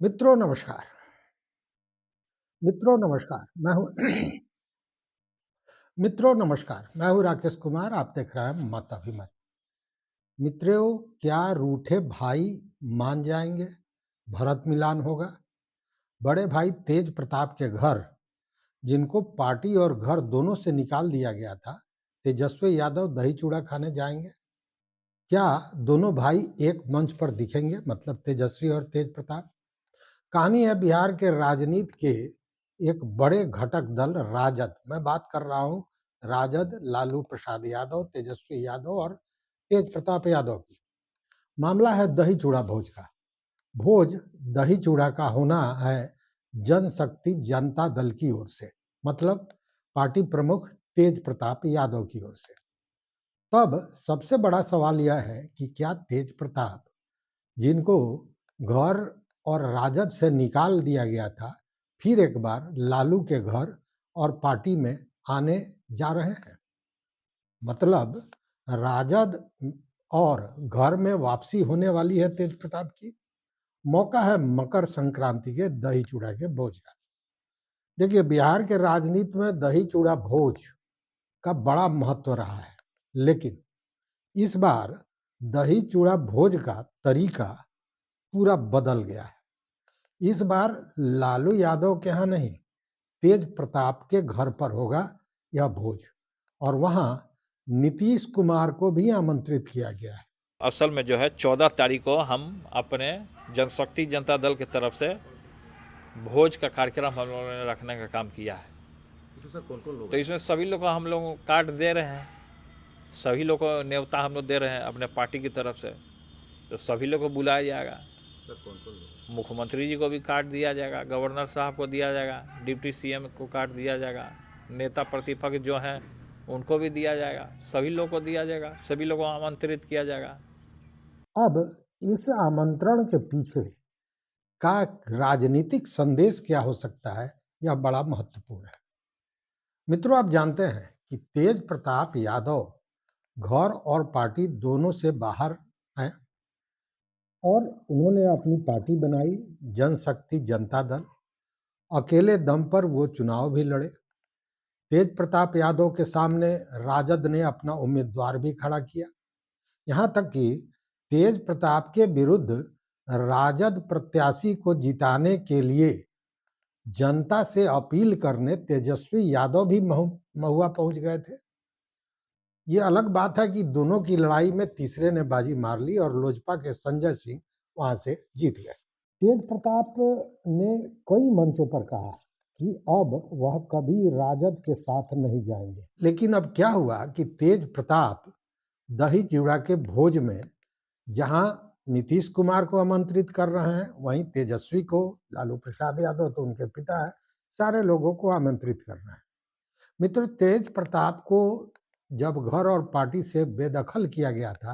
मित्रों नमस्कार। मित्रों नमस्कार, मैं हूँ मित्रों नमस्कार, मैं हूँ राकेश कुमार, आप देख रहे हैं मत अभिमत। मित्रों, क्या रूठे भाई मान जाएंगे? भरत मिलान होगा। बड़े भाई तेज प्रताप के घर, जिनको पार्टी और घर दोनों से निकाल दिया गया था, तेजस्वी यादव दही चूड़ा खाने जाएंगे। क्या दोनों भाई एक मंच पर दिखेंगे, मतलब तेजस्वी और तेज प्रताप? कहानी है बिहार के राजनीति के एक बड़े घटक दल राजद। मैं बात कर रहा हूं राजद, लालू प्रसाद यादव, तेजस्वी यादव और तेज प्रताप यादव की। मामला है दही चूड़ा भोज का। भोज दही चूड़ा का होना है जनशक्ति जनता दल की ओर से, मतलब पार्टी प्रमुख तेज प्रताप यादव की ओर से। तब सबसे बड़ा सवाल यह है कि क्या तेज प्रताप, जिनको घर और राजद से निकाल दिया गया था, फिर एक बार लालू के घर और पार्टी में आने जा रहे हैं? मतलब राजद और घर में वापसी होने वाली है तेज प्रताप की। मौका है मकर संक्रांति के दही चूड़ा के भोज का। देखिए, बिहार के राजनीति में दही चूड़ा भोज का बड़ा महत्व रहा है, लेकिन इस बार दही चूड़ा भोज का तरीका पूरा बदल गया है। इस बार लालू यादव के यहाँ नहीं, तेज प्रताप के घर पर होगा यह भोज, और वहां नीतीश कुमार को भी आमंत्रित किया गया है। असल में जो है 14 तारीख को हम अपने जनशक्ति जनता दल की तरफ से भोज का कार्यक्रम हम लोगों ने रखने का काम किया है। तो सर कौन कौन लोग तो इसमें सभी लोग को हम लोग कार्ड दे रहे हैं, सभी लोग को न्योता हम लोग दे रहे हैं अपने पार्टी की तरफ से। तो सभी लोग को बुलाया जाएगा। सर कौन कौन लोग? मुख्यमंत्री जी को भी कार्ड दिया जाएगा, गवर्नर साहब को दिया जाएगा, डिप्टी सीएम को कार्ड दिया जाएगा, नेता प्रतिपक्ष जो हैं उनको भी दिया जाएगा, सभी लोग को दिया जाएगा, सभी लोगों को आमंत्रित किया जाएगा। अब इस आमंत्रण के पीछे का राजनीतिक संदेश क्या हो सकता है, यह बड़ा महत्वपूर्ण है। मित्रों, आप जानते हैं कि तेज प्रताप यादव घर और पार्टी दोनों से बाहर हैं और उन्होंने अपनी पार्टी बनाई, जनशक्ति जनता दल। अकेले दम पर वो चुनाव भी लड़े। तेज प्रताप यादव के सामने राजद ने अपना उम्मीदवार भी खड़ा किया। यहाँ तक कि तेज प्रताप के विरुद्ध राजद प्रत्याशी को जिताने के लिए जनता से अपील करने तेजस्वी यादव भी महुआ पहुंच गए थे। ये अलग बात है कि दोनों की लड़ाई में तीसरे ने बाजी मार ली और लोजपा के संजय सिंह वहां से जीत गए। तेज प्रताप ने कई मंचों पर कहा कि अब वह कभी राजद के साथ नहीं जाएंगे, लेकिन अब क्या हुआ कि तेज प्रताप दही चिवड़ा के भोज में जहां नीतीश कुमार को आमंत्रित कर रहे हैं, वहीं तेजस्वी को, लालू प्रसाद यादव तो उनके पिता हैं, सारे लोगों को आमंत्रित कर रहे हैं। मित्र, तेज प्रताप को जब घर और पार्टी से बेदखल किया गया था,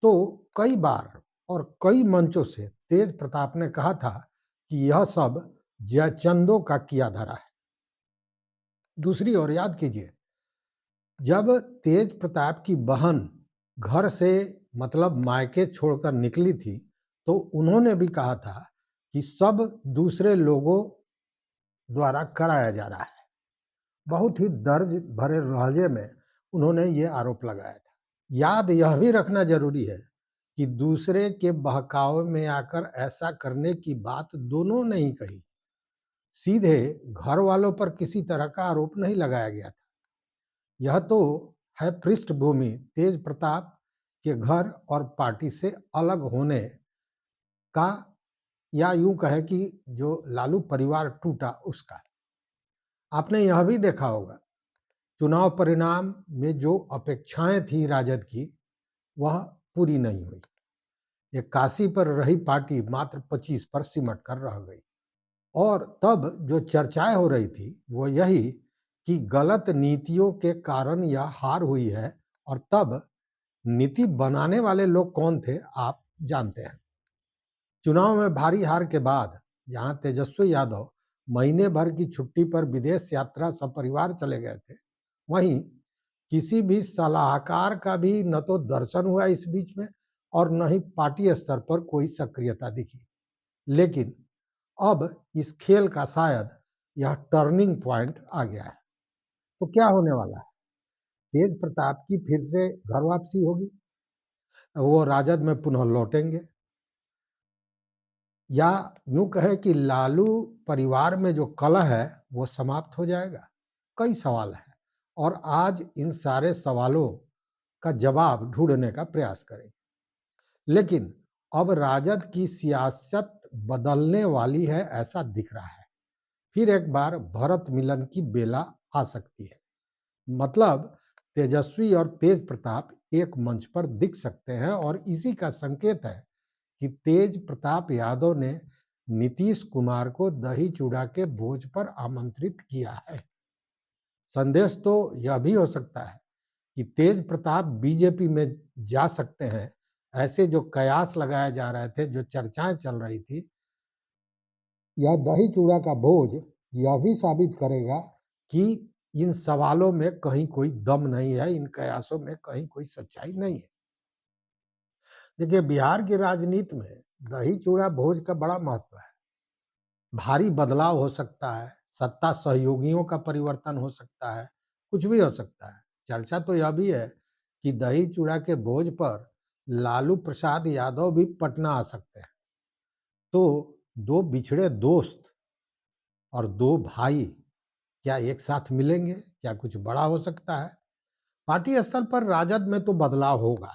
तो कई बार और कई मंचों से तेज प्रताप ने कहा था कि यह सब जयचंदों का किया धरा है। दूसरी ओर याद कीजिए, जब तेज प्रताप की बहन घर से, मतलब मायके छोड़कर निकली थी, तो उन्होंने भी कहा था कि सब दूसरे लोगों द्वारा कराया जा रहा है। बहुत ही दर्द भरे लहजे में उन्होंने ये आरोप लगाया था। याद यह भी रखना जरूरी है कि दूसरे के बहकावे में आकर ऐसा करने की बात दोनों ने ही कही। सीधे घर वालों पर किसी तरह का आरोप नहीं लगाया गया था। यह तो है पृष्ठभूमि तेज प्रताप के घर और पार्टी से अलग होने का, या यूं कहे कि जो लालू परिवार टूटा उसका। आपने यह भी देखा होगा, चुनाव परिणाम में जो अपेक्षाएं थी राजद की, वह पूरी नहीं हुई। 81 पर रही पार्टी मात्र 25 पर सिमट कर रह गई। और तब जो चर्चाएं हो रही थी वो यही कि गलत नीतियों के कारण यह हार हुई है, और तब नीति बनाने वाले लोग कौन थे आप जानते हैं। चुनाव में भारी हार के बाद जहां तेजस्वी यादव महीने भर की छुट्टी पर विदेश यात्रा सपरिवार चले गए थे, वहीं किसी भी सलाहकार का भी न तो दर्शन हुआ इस बीच में, और न ही पार्टी स्तर पर कोई सक्रियता दिखी। लेकिन अब इस खेल का शायद यह टर्निंग पॉइंट आ गया है। तो क्या होने वाला है? तेज प्रताप की फिर से घर वापसी होगी, वो राजद में पुनः लौटेंगे, या यूं कहें कि लालू परिवार में जो कलह है वो समाप्त हो जाएगा? कई सवाल हैं और आज इन सारे सवालों का जवाब ढूंढने का प्रयास करेंगे। लेकिन अब राजद की सियासत बदलने वाली है ऐसा दिख रहा है। फिर एक बार भरत मिलन की बेला आ सकती है। मतलब तेजस्वी और तेज प्रताप एक मंच पर दिख सकते हैं और इसी का संकेत है कि तेज प्रताप यादव ने नीतीश कुमार को दही चूड़ा के भोज पर आमंत्रित किया है। संदेश तो यह भी हो सकता है कि तेज प्रताप बीजेपी में जा सकते हैं। ऐसे जो कयास लगाए जा रहे थे, जो चर्चाएं चल रही थी, यह दही चूड़ा का भोज यह भी साबित करेगा कि इन सवालों में कहीं कोई दम नहीं है, इन कयासों में कहीं कोई सच्चाई नहीं है। देखिए, बिहार की राजनीति में दही चूड़ा भोज का बड़ा महत्व है। भारी बदलाव हो सकता है, सत्ता सहयोगियों का परिवर्तन हो सकता है, कुछ भी हो सकता है। चर्चा तो यह भी है कि दही चूड़ा के भोज पर लालू प्रसाद यादव भी पटना आ सकते हैं। तो दो बिछड़े दोस्त और दो भाई क्या एक साथ मिलेंगे? क्या कुछ बड़ा हो सकता है? पार्टी स्तर पर राजद में तो बदलाव होगा।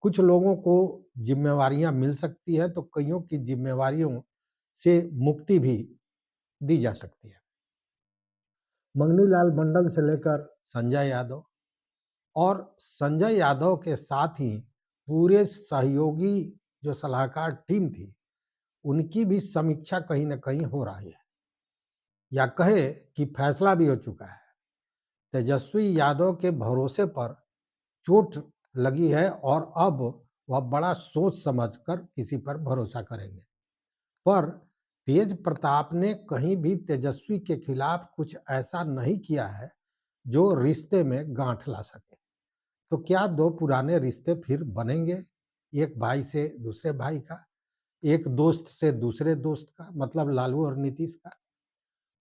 कुछ लोगों को जिम्मेवारियां मिल सकती है, तो कईयों की जिम्मेवारियों से मुक्ति भी दी जा सकती है। मंगनीलाल मंडल से लेकर संजय यादव, और संजय यादव के साथ ही पूरे सहयोगी जो सलाहकार टीम थी, उनकी भी समीक्षा कहीं न कहीं हो रही है, या कहे कि फैसला भी हो चुका है। तेजस्वी यादव के भरोसे पर चोट लगी है और अब वह बड़ा सोच समझकर किसी पर भरोसा करेंगे। पर तेज प्रताप ने कहीं भी तेजस्वी के खिलाफ कुछ ऐसा नहीं किया है जो रिश्ते में गांठ ला सके। तो क्या दो पुराने रिश्ते फिर बनेंगे? एक भाई से दूसरे भाई का, एक दोस्त से दूसरे दोस्त का, मतलब लालू और नीतीश का।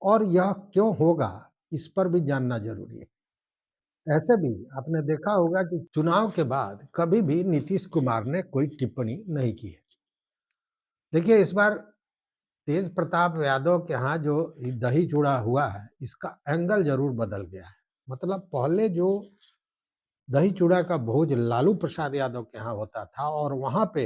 और यह क्यों होगा, इस पर भी जानना जरूरी है। ऐसे भी आपने देखा होगा कि चुनाव के बाद कभी भी नीतीश कुमार ने कोई टिप्पणी नहीं की है। देखिए, इस बार तेज प्रताप यादव के यहाँ जो दही चूड़ा हुआ है, इसका एंगल जरूर बदल गया है। मतलब पहले जो दही चूड़ा का भोज लालू प्रसाद यादव के यहाँ होता था और वहाँ पे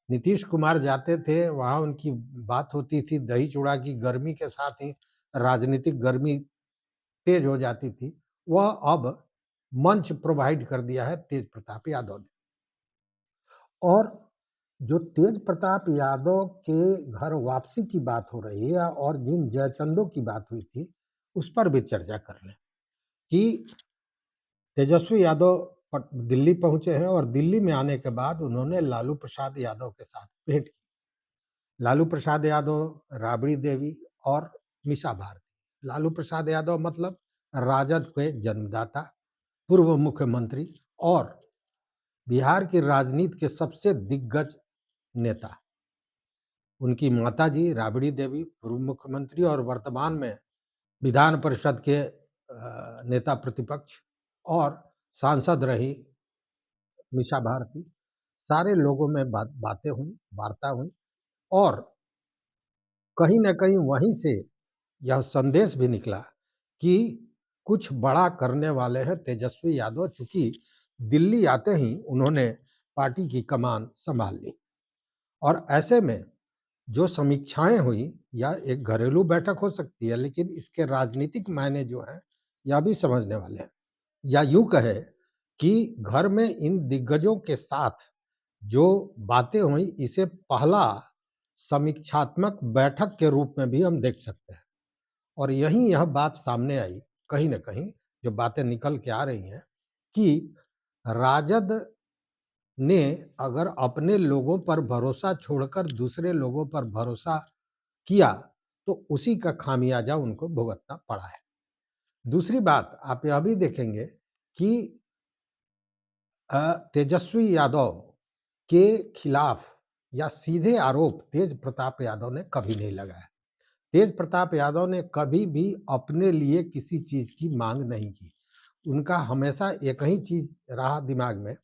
नीतीश कुमार जाते थे, वहाँ उनकी बात होती थी, दही चूड़ा की गर्मी के साथ ही राजनीतिक गर्मी तेज हो जाती थी। वह अब मंच प्रोवाइड कर दिया है तेज प्रताप यादव ने। और जो तेज प्रताप यादव के घर वापसी की बात हो रही है और जिन जयचंदों की बात हुई थी, उस पर भी चर्चा कर लें कि तेजस्वी यादव दिल्ली पहुंचे हैं और दिल्ली में आने के बाद उन्होंने लालू प्रसाद यादव के साथ भेंट की। लालू प्रसाद यादव, राबड़ी देवी और मीसा भारती। लालू प्रसाद यादव मतलब राजद के जन्मदाता, पूर्व मुख्यमंत्री और बिहार की राजनीति के सबसे दिग्गज नेता। उनकी माताजी राबड़ी देवी पूर्व मुख्यमंत्री और वर्तमान में विधान परिषद के नेता प्रतिपक्ष और सांसद रही मीसा भारती। सारे लोगों में बातें हुई, वार्ता हुई और कहीं न कहीं वहीं से यह संदेश भी निकला कि कुछ बड़ा करने वाले हैं तेजस्वी यादव, चूंकि दिल्ली आते ही उन्होंने पार्टी की कमान संभाल ली। और ऐसे में जो समीक्षाएं हुई, या एक घरेलू बैठक हो सकती है, लेकिन इसके राजनीतिक मायने जो हैं यह भी समझने वाले हैं। या यूं कहे कि घर में इन दिग्गजों के साथ जो बातें हुई, इसे पहला समीक्षात्मक बैठक के रूप में भी हम देख सकते हैं। और यहीं यह बात सामने आई, कहीं न कहीं जो बातें निकल के आ रही हैं कि राजद ने अगर अपने लोगों पर भरोसा छोड़कर दूसरे लोगों पर भरोसा किया, तो उसी का खामियाजा उनको भुगतना पड़ा है। दूसरी बात आप यह भी देखेंगे कि तेजस्वी यादव के खिलाफ या सीधे आरोप तेज प्रताप यादव ने कभी नहीं लगाया। तेज प्रताप यादव ने कभी भी अपने लिए किसी चीज की मांग नहीं की। उनका हमेशा एक ही चीज रहा दिमाग में,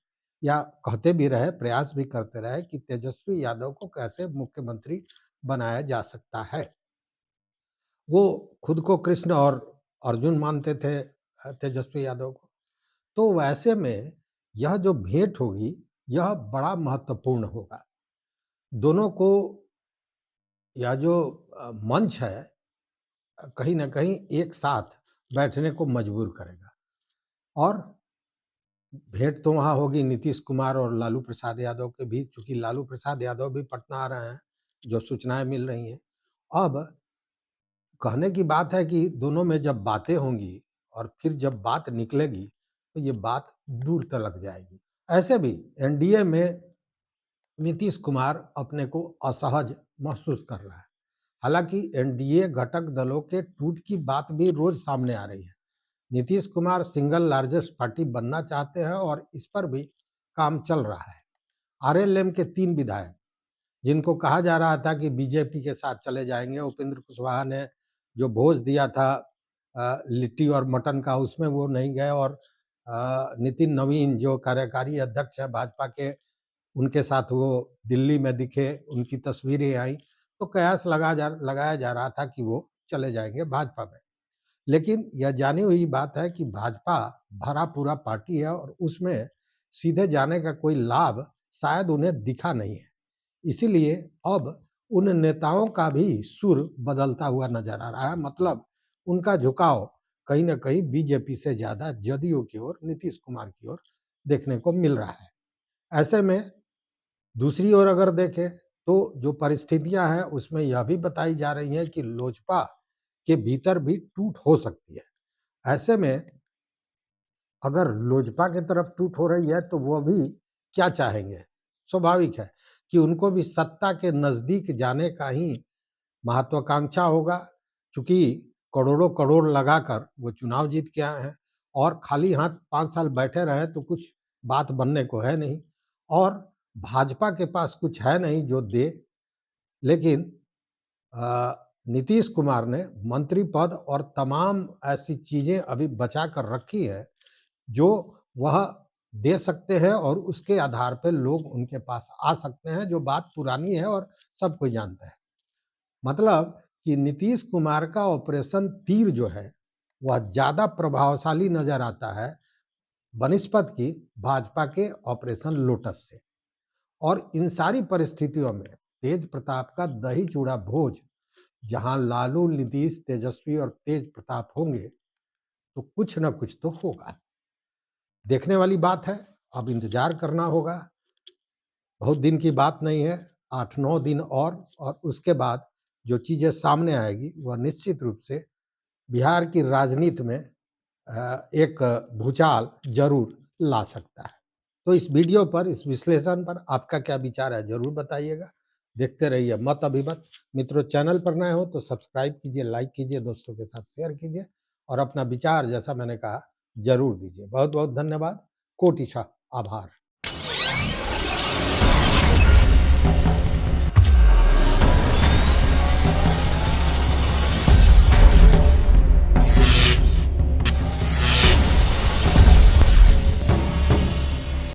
या कहते भी रहे, प्रयास भी करते रहे कि तेजस्वी यादव को कैसे मुख्यमंत्री बनाया जा सकता है। वो खुद को कृष्ण और अर्जुन मानते थे तेजस्वी यादव को। तो वैसे में यह जो भेंट होगी यह बड़ा महत्वपूर्ण होगा। दोनों को यह जो मंच है कहीं न कहीं एक साथ बैठने को मजबूर करेगा। और भेंट तो वहाँ होगी नीतीश कुमार और लालू प्रसाद यादव के बीच, चूँकि लालू प्रसाद यादव भी पटना आ रहे हैं, जो सूचनाएँ मिल रही हैं। अब कहने की बात है कि दोनों में जब बातें होंगी और फिर जब बात निकलेगी, तो ये बात दूर तलक जाएगी। ऐसे भी एनडीए में नीतीश कुमार अपने को असहज महसूस कर रहा है। हालाँकि एनडीए घटक दलों के टूट की बात भी रोज़ सामने आ रही है। Nitish Kumar single largest party बनना चाहते हैं और इस पर भी काम चल रहा है। आरएलएम के 3 विधायक, जिनको कहा जा रहा था कि बीजेपी के साथ चले जाएंगे, उपेंद्र कुशवाहा ने जो भोज दिया था लिट्टी और मटन का, उसमें वो नहीं गए, और नितिन नवीन जो कार्यकारी अध्यक्ष हैं भाजपा के, उनके साथ वो दिल्ली में दिखे, उनकी तस्वीरें आई, तो कयास लगाया जा रहा था कि वो चले जाएंगे भाजपा में। लेकिन यह जानी हुई बात है कि भाजपा भरा पूरा पार्टी है और उसमें सीधे जाने का कोई लाभ शायद उन्हें दिखा नहीं है। इसीलिए अब उन नेताओं का भी सुर बदलता हुआ नजर आ रहा है। मतलब उनका झुकाव कहीं न कहीं बीजेपी से ज़्यादा जदयू की ओर, नीतीश कुमार की ओर देखने को मिल रहा है। ऐसे में दूसरी ओर अगर देखें तो जो परिस्थितियां हैं उसमें यह भी बताई जा रही हैं कि लोजपा के भीतर भी टूट हो सकती है। ऐसे में अगर लोजपा की तरफ टूट हो रही है तो वो भी क्या चाहेंगे? स्वाभाविक है कि उनको भी सत्ता के नजदीक जाने का ही महत्वाकांक्षा होगा, चूंकि करोड़ों करोड़ लगाकर वो चुनाव जीत के आए हैं और खाली हाथ 5 साल बैठे रहे तो कुछ बात बनने को है नहीं, और भाजपा के पास कुछ है नहीं जो दे। लेकिन नीतीश कुमार ने मंत्री पद और तमाम ऐसी चीजें अभी बचा कर रखी है जो वह दे सकते हैं और उसके आधार पर लोग उनके पास आ सकते हैं, जो बात पुरानी है और सब कोई जानता है। मतलब कि नीतीश कुमार का ऑपरेशन तीर जो है वह ज्यादा प्रभावशाली नजर आता है बनिस्पत की भाजपा के ऑपरेशन लोटस से। और इन सारी परिस्थितियों में तेज प्रताप का दही चूड़ा भोज, जहां लालू, नीतीश, तेजस्वी और तेज प्रताप होंगे, तो कुछ न कुछ तो होगा। देखने वाली बात है, अब इंतजार करना होगा। बहुत दिन की बात नहीं है, 8-9 दिन और उसके बाद जो चीजें सामने आएगी वह निश्चित रूप से बिहार की राजनीति में एक भूचाल जरूर ला सकता है। तो इस वीडियो पर, इस विश्लेषण पर आपका क्या विचार है जरूर बताइएगा। देखते रहिए मत अभिमत। मित्रों, चैनल पर नए हो तो सब्सक्राइब कीजिए, लाइक कीजिए, दोस्तों के साथ शेयर कीजिए और अपना विचार, जैसा मैंने कहा, जरूर दीजिए। बहुत बहुत धन्यवाद। कोटिशा आभार।